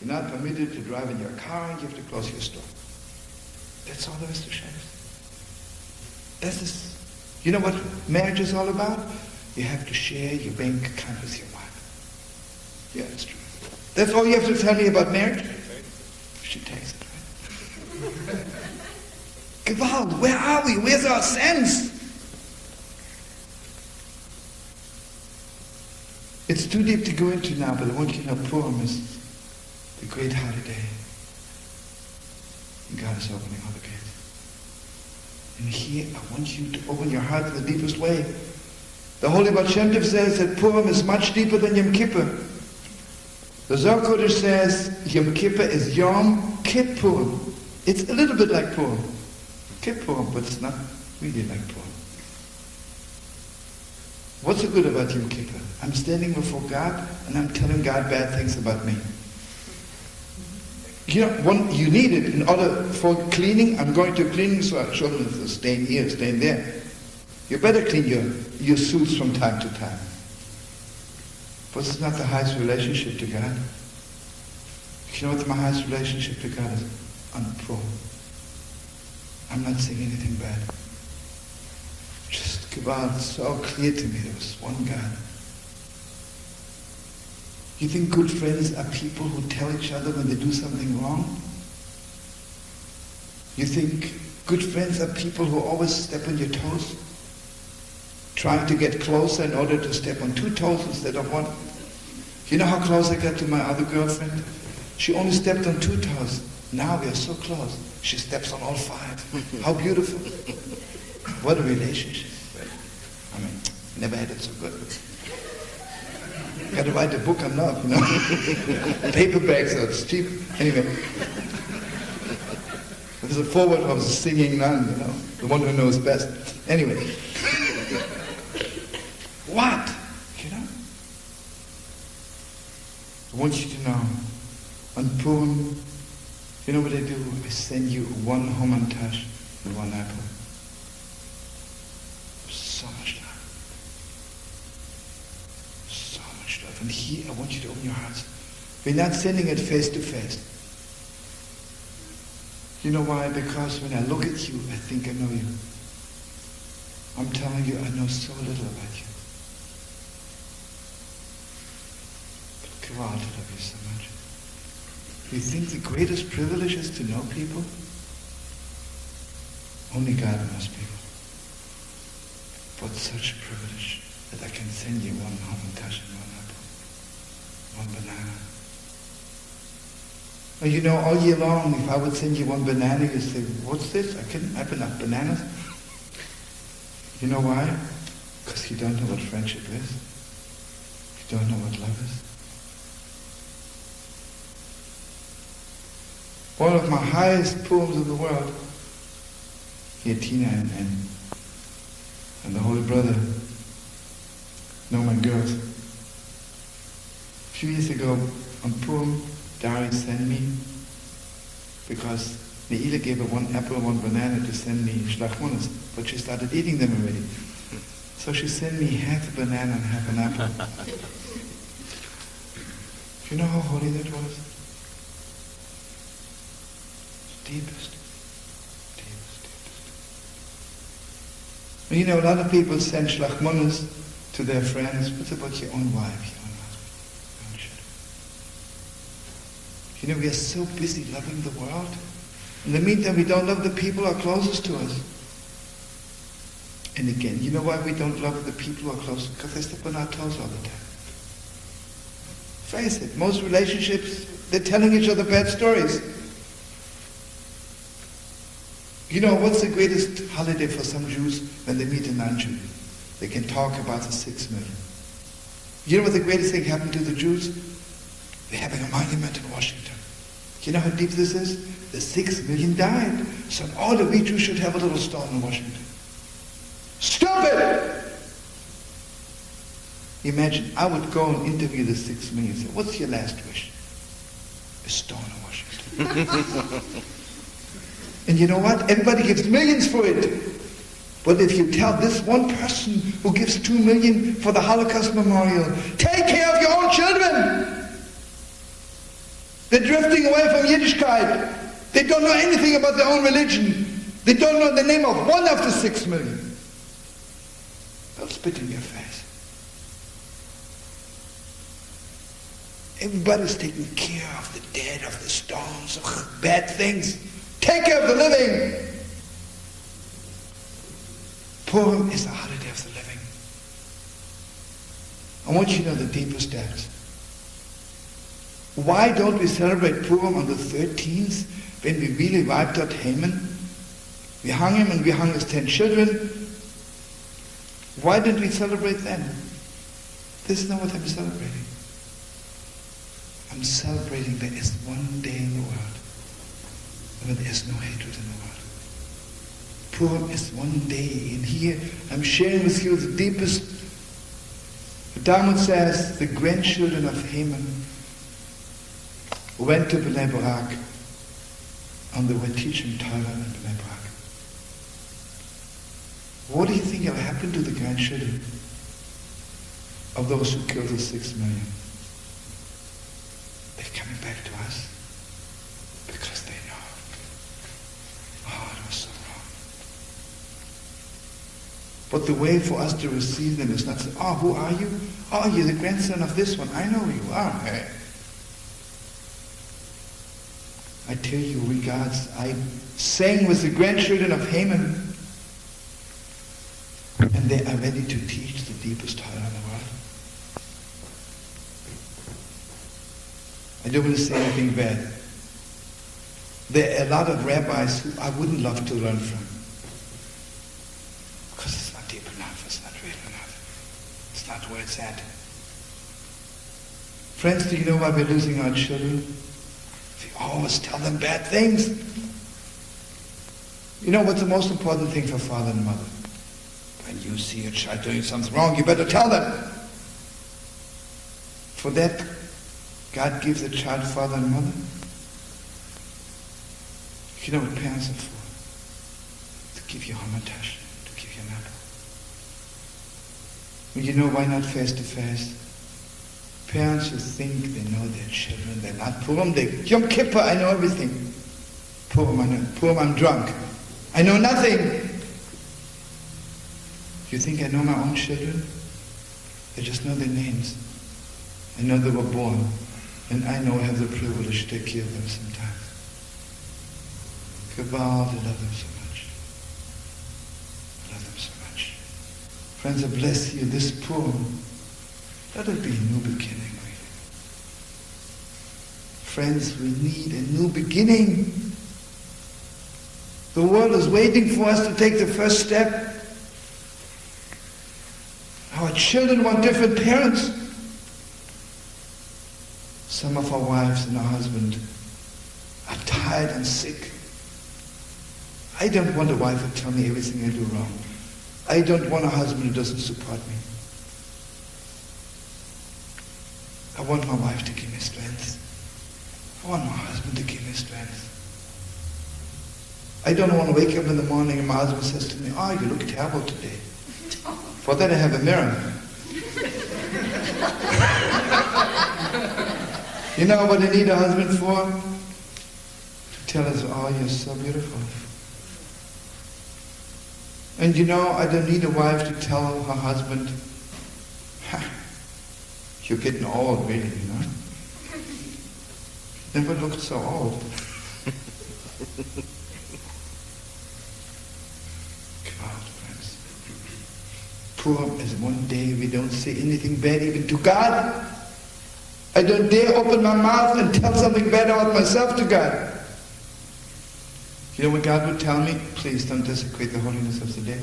You're not permitted to drive in your car, and you have to close your store. That's all there is to Shabbos. That's this. You know what marriage is all about? You have to share your bank account with your wife. Yeah, that's true. That's all you have to tell me about marriage? She takes it, right? Gewalt, where are we? Where's our sense? It's too deep to go into now, but I want you to know Purim is the great holiday. And God is opening all the gates. And here, I want you to open your heart in the deepest way. The Holy Baal Shem Tov says that Purim is much deeper than Yom Kippur. The Zohar Kodesh says Yom Kippur is Yom Kippurim. It's a little bit like Purim. Kippurim, but it's not really like Purim. What's so good about Yom Kippur? I'm standing before God and I'm telling God bad things about me. You know, you need it in order for cleaning. I'm going to cleaning, so I show them the stain here, stain there. You better clean your suits from time to time. But it's not the highest relationship to God. You know what my highest relationship to God is? On Purim. I'm not saying anything bad. Just Gewalt, it's so clear to me there was one God. You think good friends are people who tell each other when they do something wrong? You think good friends are people who always step on your toes? Trying to get closer in order to step on 2 toes instead of 1? You know how close I got to my other girlfriend? She only stepped on 2 toes. Now we are so close. She steps on all 5. How beautiful. What a relationship. I mean, never had it so good. Got to write a book on love, you know. Paperback, so it's cheap. Anyway. There's a forward of a singing nun, you know. The one who knows best. Anyway. What? You know? I want you to know, on Purim, you know what I do? I send you 1 homantash and 1 apple. So much love. So much love. And here, I want you to open your hearts. We're not sending it face to face. You know why? Because when I look at you, I think I know you. I'm telling you, I know so little about you. But God, I love you so much. You think the greatest privilege is to know people? Only God knows people. But such a privilege that I can send you 1 homantash and 1 apple, 1 banana. Well, you know, all year long, if I would send you 1 banana, you'd say, what's this? I can't have enough bananas. You know why? Because you don't know what friendship is. You don't know what love is. One of my highest poems in the world, here Tina and the Holy Brother know my girls. A few years ago, on Purim, Dari sent me, because Neila gave her 1 apple and 1 banana to send me shlachmonas, but she started eating them already. So she sent me half a banana and half an apple. Do you know how holy that was? Deepest. You know, a lot of people send shlachmonas to their friends. What's about your own wife, your own husband, your own children? You know, we are so busy loving the world. In the meantime, we don't love the people who are closest to us. And again, you know why we don't love the people who are closest? Because they step on our toes all the time. Face it, most relationships, they're telling each other bad stories. You know, what's the greatest holiday for some Jews when they meet a non-Jew? They can talk about the 6 million. You know what the greatest thing happened to the Jews? They're having a monument in Washington. You know how deep this is? The 6 million died. So all the we Jews should have a little stone in Washington. Stupid! Imagine, I would go and interview the 6 million and say, what's your last wish? A stone in Washington. And you know what? Everybody gives millions for it. But if you tell this one person who gives 2 million for the Holocaust Memorial, take care of your own children. They're Purim Yiddishkeit. They don't know anything about their own religion. They don't know the name of one of the 6 million. They'll spit in your face. Everybody's taking care of the dead, of the stones, of bad things. Take care of the living. Purim is the holiday of the living. I want you to know the deepest depths. Why don't we celebrate Purim on the 13th when we really wiped out Haman? We hung him and we hung his 10 children. Why didn't we celebrate then? This is not what I'm celebrating. I'm celebrating there is one day in the world when there is no hatred in the world. Purim is one day, and here I'm sharing with you the deepest. The Talmud says the grandchildren of Haman went to Bnei Barak and they were teaching Torah in Bnei Barak. What do you think will happen to the grandchildren of those who killed the 6 million? They're coming back to us because they know, oh, it was so wrong. But the way for us to receive them is not say, oh, who are you? Oh, you're the grandson of this one. I know who you are. Hey. I tell you, regards, I sang with the grandchildren of Haman, and they are ready to teach the deepest Torah in the world. I don't want to say anything bad. There are a lot of rabbis who I wouldn't love to learn from. Because it's not deep enough, it's not real enough. It's not where it's at. Friends, do you know why we're losing our children? We always tell them bad things. You know what's the most important thing for father and mother? When you see a child doing something wrong, you better tell them. For that, God gives a child father and mother. You know what parents are for? To give you hamantash, to give you an apple. Well, you know why not face to face? Parents who think they know their children, they're not. Purim, Yom Kippur, I know everything. Purim, I know. Purim, I'm drunk. I know nothing. You think I know my own children? I just know their names. I know they were born. And I know I have the privilege to take care of them sometimes. Kabbalah, I love them so much. I love them so much. Friends, I bless you this Purim. Let it be a new beginning, really. Friends, we need a new beginning. The world is waiting for us to take the first step. Our children want different parents. Some of our wives and our husband are tired and sick. I don't want a wife who tells me everything I do wrong. I don't want a husband who doesn't support me. I want my wife to give me strength. I want my husband to give me strength. I don't want to wake up in the morning and my husband says to me, oh, you look terrible today. For that I have a mirror. You know what I need a husband for? To tell us, oh, you're so beautiful. And you know, I don't need a wife to tell her husband, you're getting old, really, you know. Never looked so old. Come on, friends. Purim is one day we don't say anything bad even to God. I don't dare open my mouth and tell something bad about myself to God. You know what God would tell me? Please don't desecrate the holiness of the day.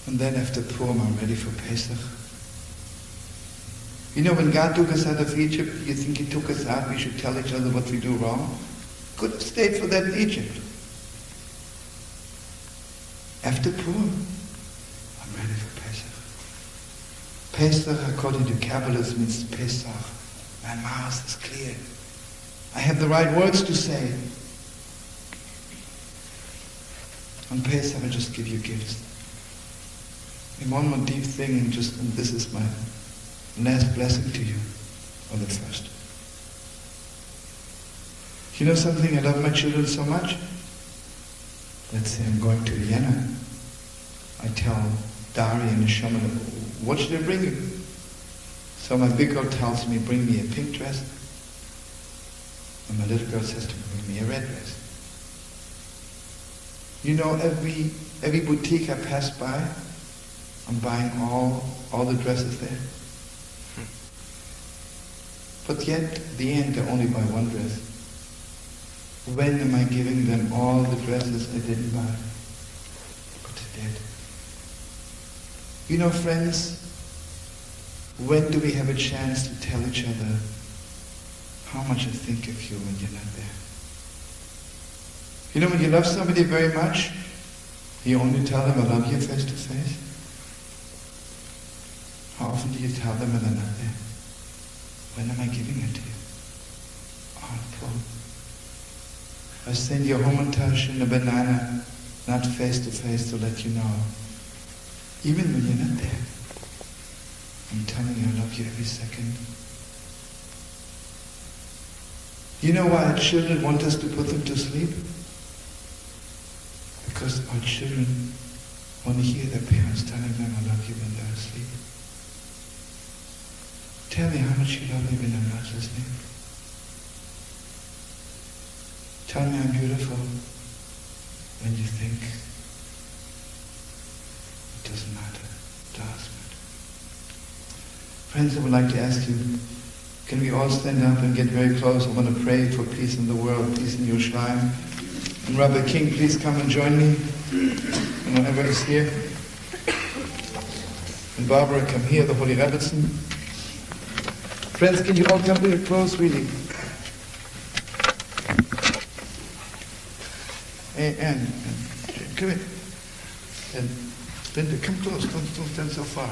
And then after Purim, I'm ready for Pesach. You know, when God took us out of Egypt, you think He took us out, we should tell each other what we do wrong? Could have stayed for that in Egypt. After Purim, I'm ready for Pesach. Pesach, according to Kabbalists, means Pesach. My mouth is clear. I have the right words to say. On Pesach, I just give you gifts. And one more deep thing, and this is my last blessing to you, or the first. You know something? I love my children so much. Let's say I'm going to Vienna. I tell Dari and Neshama, what should I bring you? So my big girl tells me, bring me a pink dress. And my little girl says to me, bring me a red dress. You know, every boutique I pass by, I'm buying all the dresses there. But yet, at the end, they only buy one dress. When am I giving them all the dresses I didn't buy? But I did. You know, friends, when do we have a chance to tell each other how much I think of you when you're not there? You know, when you love somebody very much, you only tell them I love you face to face. How often do you tell them when they're not there? When am I giving it to you? Awful. I send you a homontage and a banana, not face to face, to let you know. Even when you're not there, I'm telling you I love you every second. You know why our children want us to put them to sleep? Because our children want to hear their parents telling them I love you when they're asleep. Tell me how much you love me when I'm not listening. Tell me I'm beautiful when you think it doesn't matter. It does matter. Friends, I would like to ask you, can we all stand up and get very close? I want to pray for peace in the world, peace in Yerushalayim. And Rabbi King, please come and join me. And whenever he's here. And Barbara, come here, the Holy Rebbetzin. Friends, can you all come very close, really? And come here. And Linda, come close. Don't stand so far.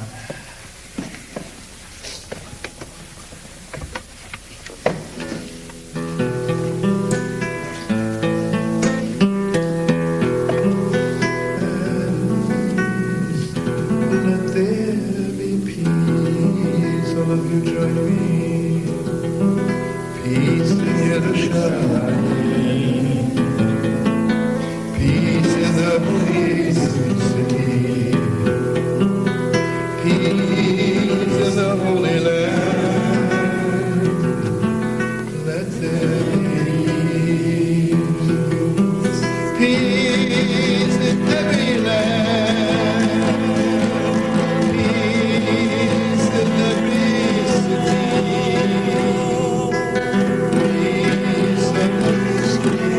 Let there be peace. All of you join me. Peace in Yerushalayim. Peace in the peaceful city. Peace in the Holy Land. Let there be peace in every land. Peace in every city. Peace in every street.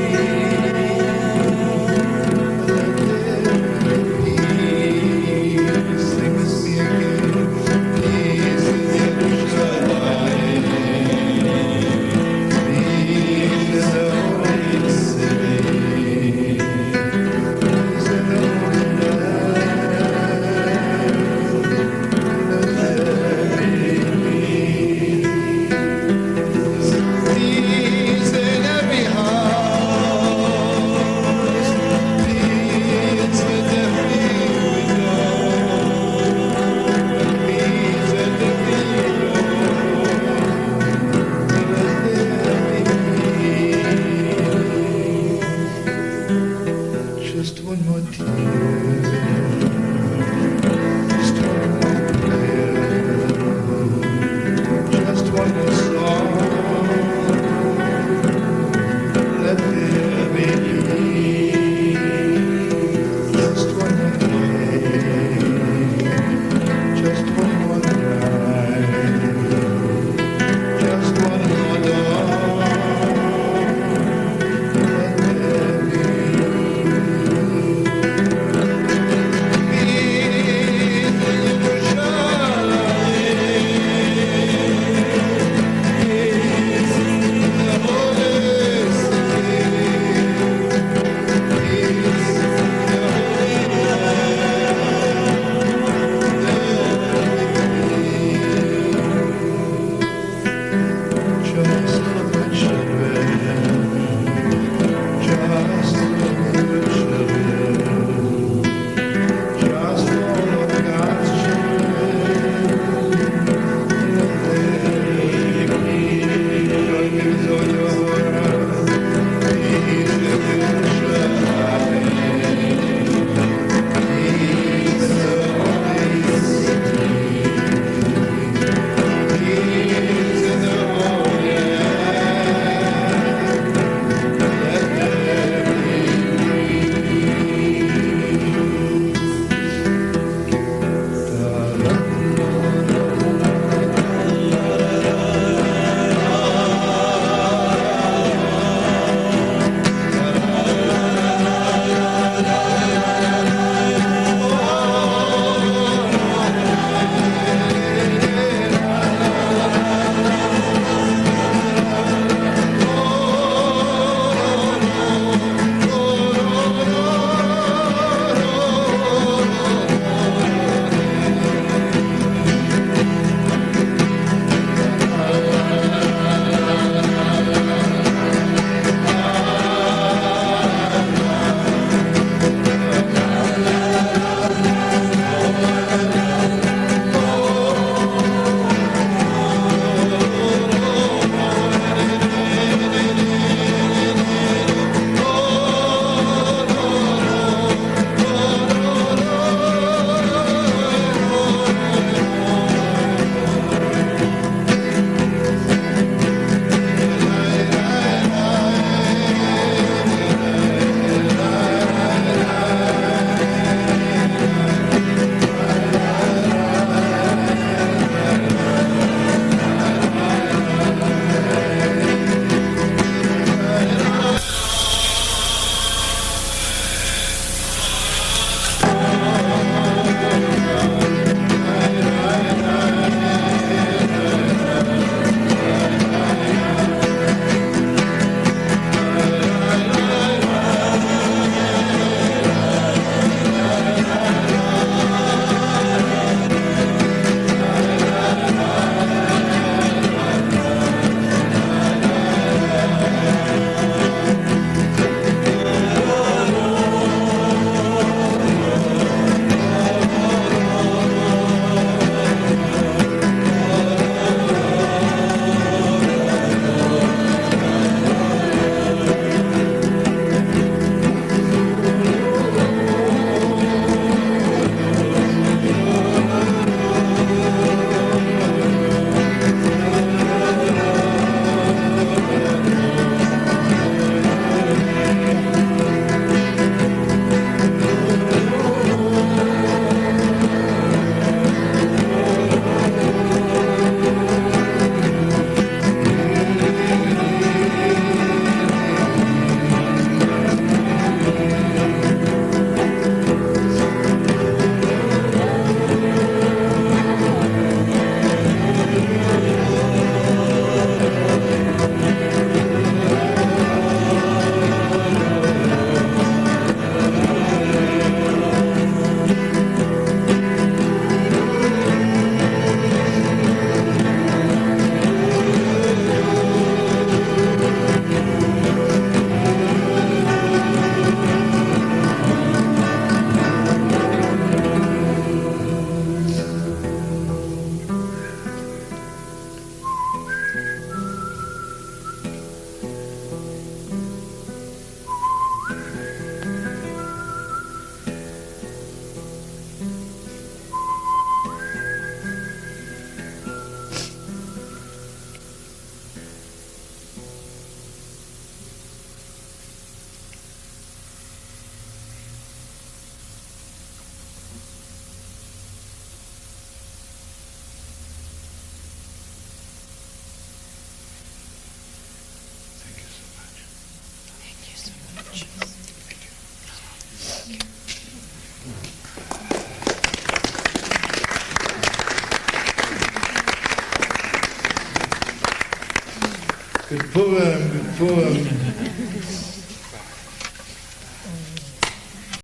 Good Purim, good Purim.